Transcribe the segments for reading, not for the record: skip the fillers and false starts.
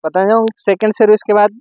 पता नहीं second service के बाद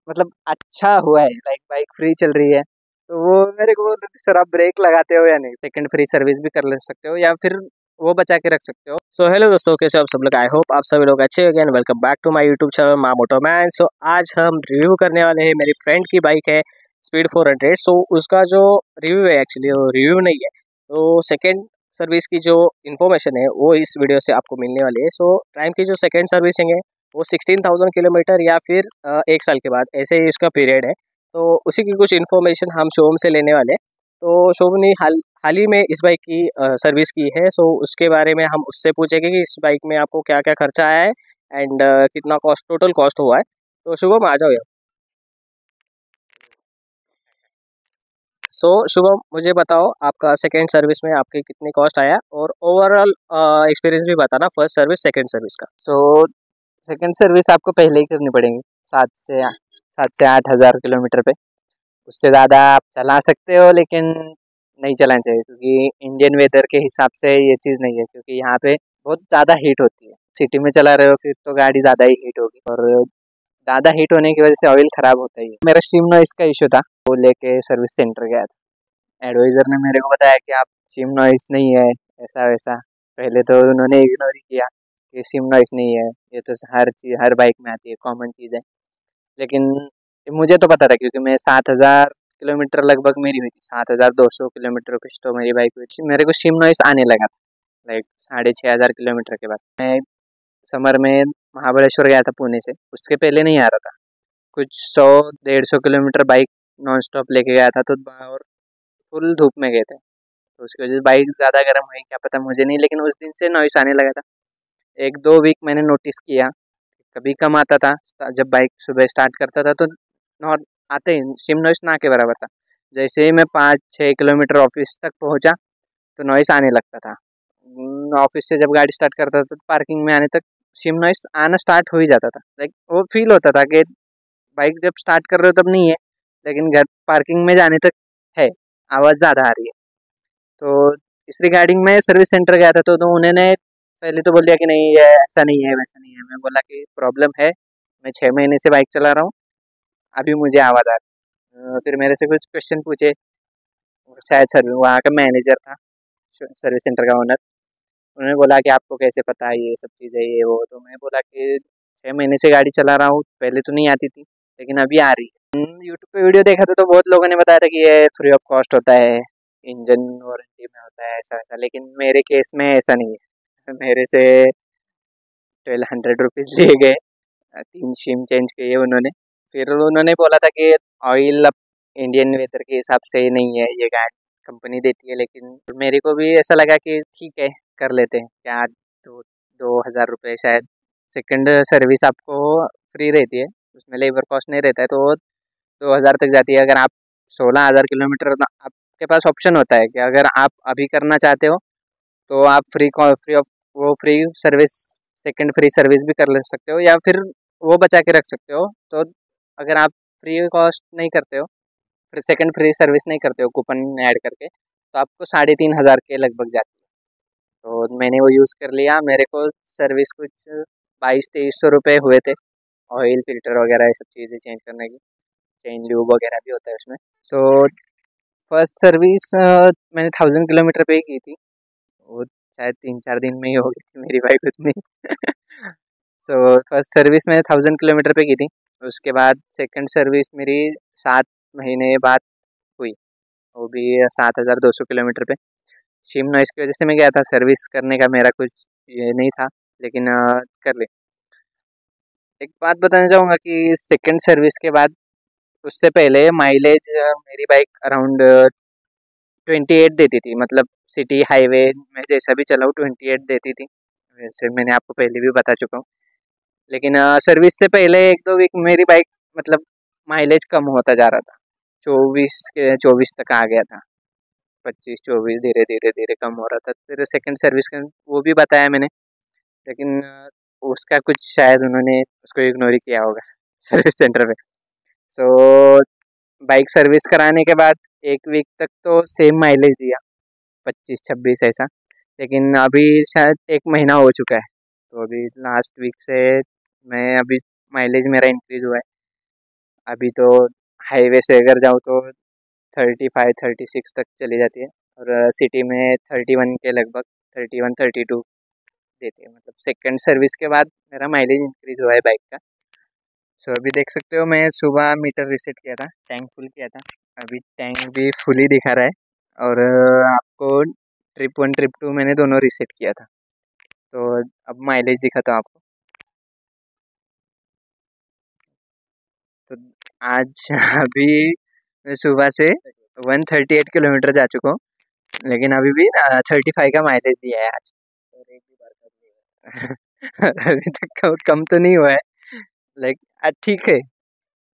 मतलब अच्छा हुआ है, लाइक बाइक फ्री चल रही है। तो वो मेरे को सर आप ब्रेक लगाते हो या नहीं, सेकंड फ्री सर्विस भी कर ले सकते हो या फिर वो बचा के रख सकते हो। सो हेलो दोस्तों, कैसे हो आप सब लोग। आई होप आप सभी लोग अच्छे होंगे। Welcome back to my YouTube channel मा मोटो मैन। सो आज हम रिव्यू करने वाले हैं, मेरी फ्रेंड की बाइक है स्पीड 400। सो उसका जो रिव्यू है, एक्चुअली वो रिव्यू नहीं है, तो सेकेंड सर्विस की जो इन्फॉर्मेशन है वो इस वीडियो से आपको मिलने वाली है। सो प्राइम की जो सेकेंड सर्विसिंग है वो 16,000 किलोमीटर या फिर 1 साल के बाद, ऐसे ही इसका पीरियड है। तो उसी की कुछ इन्फॉर्मेशन हम शोरूम से लेने वाले हैं। तो शोरूम ने हाल ही में इस बाइक की सर्विस की है। सो उसके बारे में हम उससे पूछेंगे कि इस बाइक में आपको क्या क्या खर्चा आया है एंड कितना कॉस्ट, टोटल कॉस्ट हुआ है। तो शुभम आ जाओ यार। सो शुभम, मुझे बताओ आपका सेकेंड सर्विस में आपके कितने कॉस्ट आया और ओवरऑल एक्सपीरियंस भी बताना, फर्स्ट सर्विस सेकेंड सर्विस का। सो सेकंड सर्विस आपको पहले ही करनी पड़ेगी 7 से 8 हज़ार किलोमीटर पे। उससे ज़्यादा आप चला सकते हो लेकिन नहीं चलाना चाहिए, क्योंकि इंडियन वेदर के हिसाब से ये चीज़ नहीं है, क्योंकि यहाँ पे बहुत ज़्यादा हीट होती है। सिटी में चला रहे हो फिर तो गाड़ी ज़्यादा ही हीट होगी, और ज़्यादा हीट होने की वजह से ऑयल ख़राब होता ही है। मेरा स्टीम नॉइस का इशू था, वो लेके सर्विस सेंटर गया था। एडवाइज़र ने मेरे को बताया कि आप स्टीम नॉइस नहीं है, ऐसा वैसा। पहले तो उन्होंने इग्नोर ही किया कि स्टीम नॉइस नहीं है, ये तो हर चीज़ हर बाइक में आती है, कॉमन चीज़ है। लेकिन मुझे तो पता था, क्योंकि मैं 7,000 किलोमीटर लगभग मेरी हुई थी, 7,200 किलोमीटर कुछ तो मेरी बाइक हुई थी। मेरे को स्टीम नॉइस आने लगा था लाइक 6,500 किलोमीटर के बाद। मैं समर में महाबलेश्वर गया था पुणे से, उसके पहले नहीं आ रहा था। कुछ 100-150 किलोमीटर बाइक नॉन स्टॉप लेके गया था, तो और फुल धूप में गए थे, तो उसकी वजह से बाइक ज़्यादा गर्म हुई क्या पता, मुझे नहीं। लेकिन उस दिन से नॉइस आने लगा था। 1-2 वीक मैंने नोटिस किया, कभी कम आता था। जब बाइक सुबह स्टार्ट करता था तो नॉर आते ही सिम नॉइस ना के बराबर था। जैसे ही मैं 5-6 किलोमीटर ऑफिस तक पहुंचा तो नॉइस आने लगता था। ऑफिस से जब गाड़ी स्टार्ट करता था तो पार्किंग में आने तक सिम नॉइस आना स्टार्ट हो ही जाता था। लाइक वो फील होता था कि बाइक जब स्टार्ट कर रहे हो तब नहीं है, लेकिन घर पार्किंग में जाने तक है, आवाज़ ज़्यादा आ रही है। तो इस रिगार्डिंग में सर्विस सेंटर गया था, तो उन्होंने पहले तो बोल दिया कि नहीं ये ऐसा नहीं है वैसा नहीं है। मैं बोला कि प्रॉब्लम है, मैं 6 महीने से बाइक चला रहा हूँ, अभी मुझे आवाज़ आ रही है। फिर मेरे से कुछ क्वेश्चन पूछे, शायद सर वहाँ का मैनेजर था, सर्विस सेंटर का ओनर। उन्होंने बोला कि आपको कैसे पता है ये सब चीज़ें ये वो। तो मैं बोला कि 6 महीने से गाड़ी चला रहा हूँ, पहले तो नहीं आती थी लेकिन अभी आ रही है। यूट्यूब पे वीडियो देखा था तो बहुत लोगों ने बताया था कि ये फ्री ऑफ कॉस्ट होता है, इंजन वारंटी में होता है, ऐसा ऐसा। लेकिन मेरे केस में ऐसा नहीं है। मेरे से 1,200 रुपीज़ लिए गए, 3 सिम चेंज किए उन्होंने। फिर उन्होंने बोला था कि ऑयल अब इंडियन वेदर के हिसाब से नहीं है, ये गाड़ी कंपनी देती है। लेकिन मेरे को भी ऐसा लगा कि ठीक है, कर लेते हैं क्या, 2,000 रुपये शायद। सेकंड सर्विस आपको फ्री रहती है, उसमें लेबर कॉस्ट नहीं रहता है, तो 2,000 तक जाती है। अगर आप 16,000 किलोमीटर, आपके पास ऑप्शन होता है कि अगर आप अभी करना चाहते हो तो आप फ्री ऑफ वो free service, second free service भी कर ले सकते हो, या फिर वो बचा के रख सकते हो। तो अगर आप फ्री कॉस्ट नहीं करते हो, फिर सेकंड फ्री सर्विस नहीं करते हो कूपन ऐड करके, तो आपको 3,500 के लगभग जाती है। तो मैंने वो यूज़ कर लिया। मेरे को सर्विस कुछ 2200-2300 रुपये हुए थे, ऑयल फिल्टर वगैरह ये सब चीज़ें चेंज करने की, चेन ल्यूब वगैरह भी होता है उसमें। सो फर्स्ट सर्विस मैंने 1,000 किलोमीटर पे ही की थी, वो शायद 3-4 दिन में ही हो गई थी मेरी बाइक उतनी। सो फर्स्ट सर्विस मैंने 1,000 किलोमीटर पे की थी। उसके बाद सेकंड सर्विस मेरी 7 महीने बाद हुई, वो भी 7,200 किलोमीटर पे। शिम नॉइस की वजह से मैं गया था, सर्विस करने का मेरा कुछ ये नहीं था, लेकिन कर ले। एक बात बताना चाहूँगा कि सेकंड सर्विस के बाद, उससे पहले माइलेज मेरी बाइक अराउंड 28 देती थी, मतलब सिटी हाईवे में जैसा भी चलाऊँ 28 देती थी। वैसे मैंने आपको पहले भी बता चुका हूँ। लेकिन सर्विस से पहले 1-2 वीक मेरी बाइक मतलब माइलेज कम होता जा रहा था, 24 तक आ गया था, 25-24 धीरे धीरे धीरे कम हो रहा था। फिर सेकंड सर्विस का वो भी बताया मैंने, लेकिन उसका कुछ शायद उन्होंने उसको इग्नोर ही किया होगा सर्विस सेंटर पे। सो बाइक सर्विस कराने के बाद 1 वीक तक तो सेम माइलेज दिया, 25-26 ऐसा। लेकिन अभी शायद 1 महीना हो चुका है, तो अभी लास्ट वीक से मैं अभी माइलेज मेरा इंक्रीज़ हुआ है। अभी तो हाईवे से अगर जाऊँ तो 35-36 तक चली जाती है, और सिटी में 31 के लगभग, 31-32 देती है। मतलब सेकंड सर्विस के बाद मेरा माइलेज इंक्रीज़ हुआ है बाइक का। सो अभी देख सकते हो, मैं सुबह मीटर रीसेट किया था, टैंक फुल किया था। अभी टैंक भी फुल ही दिखा रहा है, और आपको ट्रिप 1 ट्रिप 2 मैंने दोनों रीसेट किया था। तो अब माइलेज दिखाता हूँ आपको। तो आज अभी मैं सुबह से 138 किलोमीटर जा चुका हूँ, लेकिन अभी भी 35 का माइलेज दिया है आज। और एक भी बार कर दिया। अभी तक कम तो नहीं हुआ है, लाइक ठीक है।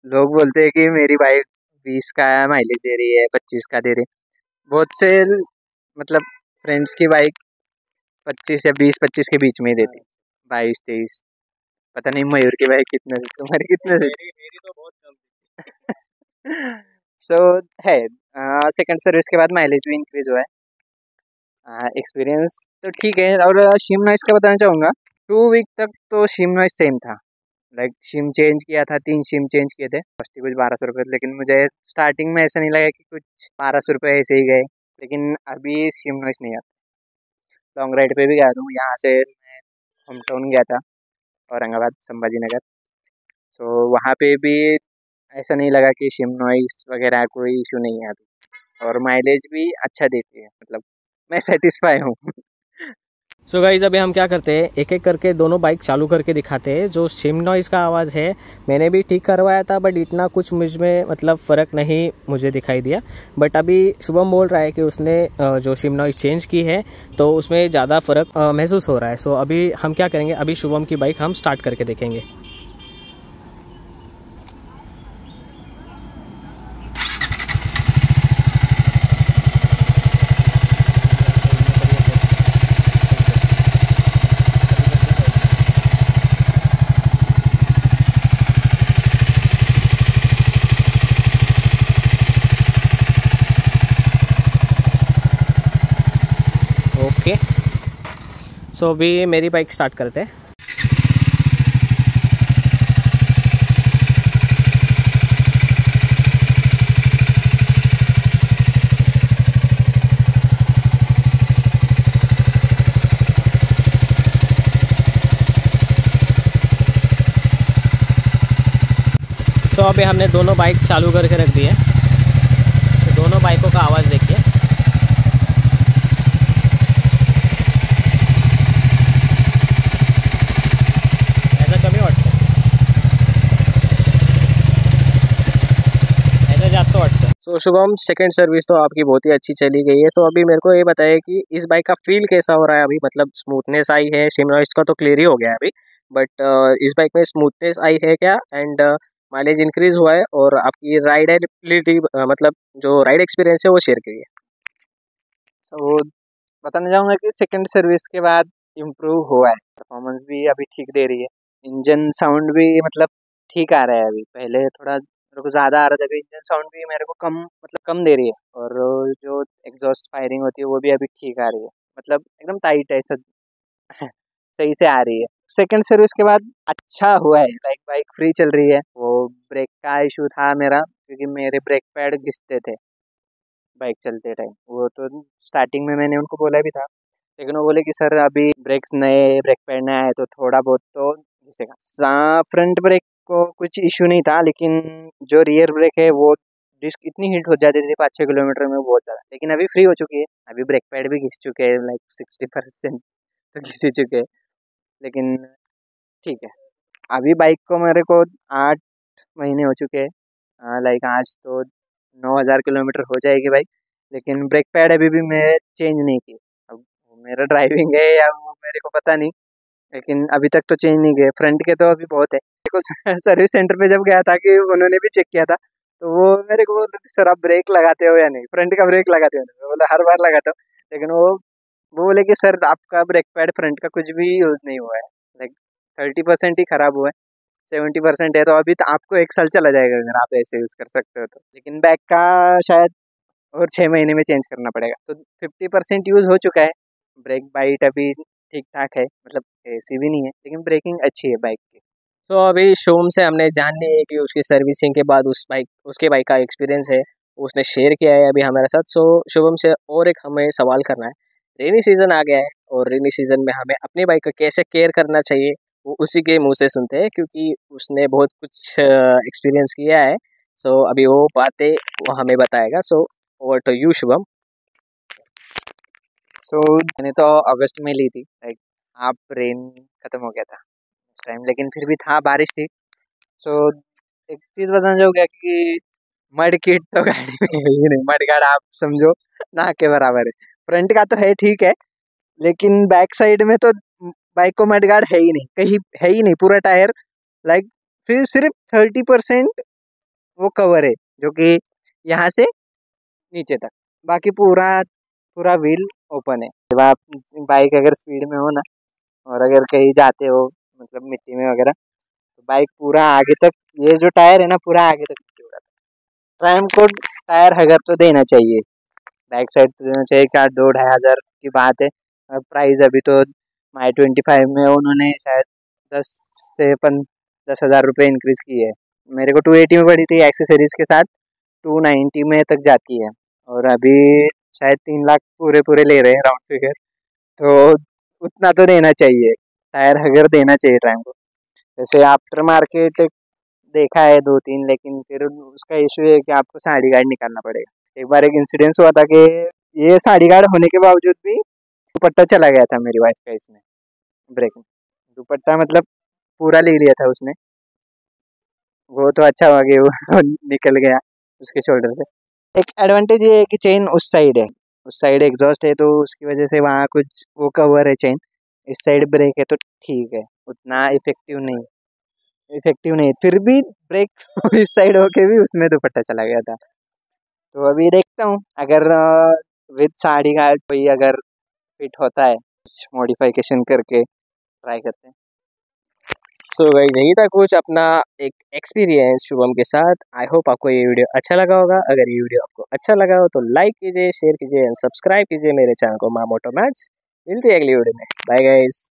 लोग बोलते हैं कि मेरी बाइक 20 का माइलेज दे रही है, 25 का दे रही है। बहुत से मतलब फ्रेंड्स की बाइक 25 या 20-25 के बीच में ही देती, 22-23। पता नहीं मयूर की बाइक कितने देती, तुम्हारी कितने देती? मेरी तो बहुत कम थी। सो है, सेकंड सर्विस के बाद माइलेज भी इंक्रीज हुआ है। एक्सपीरियंस तो ठीक है। और शिम नॉइस का बताना चाहूँगा, 2 वीक तक तो शिम नॉइस सेम था। लाइक शिम चेंज किया था, 3 शिम चेंज किए थे, कॉस्टी कुछ 1200 रुपये। लेकिन मुझे स्टार्टिंग में ऐसा नहीं लगा कि कुछ 1200 रुपये ऐसे ही गए। लेकिन अभी शिम नॉइस नहीं आता। लॉन्ग राइड पे भी गया हूँ, यहाँ से मैं होम टाउन गया था, औरंगाबाद संभाजी नगर। तो वहाँ पे भी ऐसा नहीं लगा कि शिम नॉइस वगैरह कोई इशू नहीं है अभी, और माइलेज भी अच्छा देती है। मतलब मैं सेटिस्फाई हूँ। सो गाइज अभी हम क्या करते हैं, एक एक करके दोनों बाइक चालू करके दिखाते हैं। जो सिम नॉइज़ का आवाज़ है मैंने भी ठीक करवाया था, बट इतना कुछ मुझ में मतलब फ़र्क नहीं मुझे दिखाई दिया। बट अभी शुभम बोल रहा है कि उसने जो सिम नॉइज़ चेंज की है तो उसमें ज़्यादा फ़र्क महसूस हो रहा है। सो अभी हम क्या करेंगे, अभी शुभम की बाइक हम स्टार्ट करके देखेंगे। ओके, सो अभी मेरी बाइक स्टार्ट करते हैं। तो अभी हमने दोनों बाइक चालू करके रख दी है, तो दोनों बाइकों का आवाज़ देखिए। ऐसा कमी वाटतं, ऐसा जास्त वाटतं। सो शुभम, सेकंड सर्विस तो आपकी बहुत ही अच्छी चली गई है। तो अभी मेरे को ये बताइए कि इस बाइक का फील कैसा हो रहा है अभी। मतलब स्मूथनेस आई है, सिम नॉइज़ का तो क्लियर ही हो गया है अभी, बट इस बाइक में स्मूथनेस आई है क्या, एंड माइलेज इंक्रीज हुआ है, और आपकी राइडेबिलिटी मतलब जो राइड एक्सपीरियंस है वो शेयर करिए। तो बताना चाहूँगा कि सेकंड सर्विस के बाद इम्प्रूव हुआ है, परफॉर्मेंस भी अभी ठीक दे रही है। इंजन साउंड भी मतलब ठीक आ रहा है अभी, पहले थोड़ा मेरे को ज़्यादा आ रहा था, अभी इंजन साउंड भी मेरे को कम, मतलब कम दे रही है। और जो एग्जॉस्ट फायरिंग होती है वो भी अभी ठीक आ रही है, मतलब एकदम टाइट है सब। सही से आ रही है। सेकंड सर्विस के बाद अच्छा हुआ है, लाइक बाइक फ्री चल रही है। वो ब्रेक का इशू था मेरा, क्योंकि मेरे ब्रेक पैड घिसते थे बाइक चलते टाइम। वो तो स्टार्टिंग में मैंने उनको बोला भी था, लेकिन वो बोले कि सर अभी ब्रेक्स नए, ब्रेक पैड नया है, तो थोड़ा बहुत तो घिसेगा। फ्रंट ब्रेक को कुछ इशू नहीं था, लेकिन जो रियर ब्रेक है वो डिस्क इतनी हीट हो जाती थी 5-6 किलोमीटर में, बहुत ज़्यादा। लेकिन अभी फ्री हो चुकी है, अभी ब्रेक पैड भी घिस चुके हैं, लाइक 60% तो घिस ही चुके हैं। लेकिन ठीक है, अभी बाइक को मेरे को 8 महीने हो चुके हैं, लाइक आज तो 9,000 किलोमीटर हो जाएगी बाइक। लेकिन ब्रेक पैड अभी भी मैं चेंज नहीं की। अब वो मेरा ड्राइविंग है या वो मेरे को पता नहीं, लेकिन अभी तक तो चेंज नहीं किए। फ्रंट के तो अभी बहुत है। देखो सर्विस सेंटर पे जब गया था कि उन्होंने भी चेक किया था, तो वो मेरे को बोल रहे थे, सर आप ब्रेक लगाते हो या नहीं, फ्रंट का ब्रेक लगाते हो? मैं बोला हर बार लगाता हूँ। लेकिन वो बोले कि सर आपका ब्रेक पैड फ्रंट का कुछ भी यूज़ नहीं हुआ है, लाइक 30% ही खराब हुआ है, 70% है। तो अभी तो आपको 1 साल चला जाएगा अगर आप ऐसे यूज़ कर सकते हो तो। लेकिन बैक का शायद और 6 महीने में चेंज करना पड़ेगा। तो 50% यूज़ हो चुका है। ब्रेक बाइट अभी ठीक ठाक है, मतलब ऐसी भी नहीं है, लेकिन ब्रेकिंग अच्छी है बाइक की। तो अभी शुभम से हमने जान ली है कि उसकी सर्विसिंग के बाद उसके बाइक का एक्सपीरियंस है उसने शेयर किया है अभी हमारे साथ। सो शुभम से और एक हमें सवाल करना है। रेनी सीजन आ गया है और रेनी सीजन में हमें अपनी बाइक का कैसे केयर करना चाहिए वो उसी के मुंह से सुनते हैं, क्योंकि उसने बहुत कुछ एक्सपीरियंस किया है। सो अभी वो बातें वो हमें बताएगा। So over to you Shubham. So मैंने तो अगस्त में ली थी, लाइक आप रेन खत्म हो गया था उस टाइम, लेकिन फिर भी था, बारिश थी। सो एक चीज़ बताना चाहूँगा कि मड किट तो गाड़ी में है ही नहीं। मड गार्ड आप समझो ना के बराबर है। फ्रंट का तो है, ठीक है, लेकिन बैक साइड में तो बाइक को मड गार्ड है ही नहीं, कहीं है ही नहीं। पूरा टायर लाइक फिर सिर्फ 30% वो कवर है, जो कि यहाँ से नीचे तक, बाकी पूरा पूरा व्हील ओपन है। जब आप बाइक अगर स्पीड में हो ना, और अगर कहीं जाते हो मतलब मिट्टी में वगैरह, तो बाइक पूरा आगे तक, ये जो टायर है ना पूरा आगे तक नीचे हो जाता है। ट्राइम को टायर हगर तो देना चाहिए, बैक साइड तो देना चाहिए। क्या 2-2.5 हज़ार की बात है। प्राइस अभी तो माई 25 में उन्होंने शायद 10 से 10 हज़ार रुपये इंक्रीज की है। मेरे को 280 में पड़ी थी, एक्सेसरीज के साथ 290 में तक जाती है। और अभी शायद 3 लाख पूरे पूरे ले रहे हैं राउंड फिगर। तो उतना तो देना चाहिए, टायर हगर देना चाहिए टाइम को। जैसे आफ्टर मार्केट देखा है 2-3, लेकिन फिर उसका इशू है कि आपको साड़ी गार्ड निकालना पड़ेगा। एक बार एक इंसिडेंस हुआ था कि ये साड़ी गार्ड होने के बावजूद भी दुपट्टा चला गया था मेरी वाइफ का इसमें, ब्रेक में। दुपट्टा मतलब पूरा ले लिया था उसने। वो तो अच्छा हुआ कि वो निकल गया उसके शोल्डर से। एक एडवांटेज ये है कि चेन उस साइड है, उस साइड एग्जॉस्ट है, तो उसकी वजह से वहाँ कुछ वो कवर है चेन। इस साइड ब्रेक है तो ठीक है, उतना इफेक्टिव नहीं, फिर भी ब्रेक इस साइड होके भी उसमें दुपट्टा चला गया था। तो अभी देखता हूँ, अगर विद साड़ी गार्ड कोई अगर फिट होता है, कुछ मॉडिफिकेशन करके ट्राई करते हैं। सो गाइस यही था कुछ अपना एक एक्सपीरियंस शुभम के साथ। आई होप आपको ये वीडियो अच्छा लगा होगा। अगर ये वीडियो आपको अच्छा लगा हो तो लाइक कीजिए, शेयर कीजिए एंड सब्सक्राइब कीजिए मेरे चैनल को माँ मोटो मैथ्स। मिलती है अगली वीडियो में। Bye guys.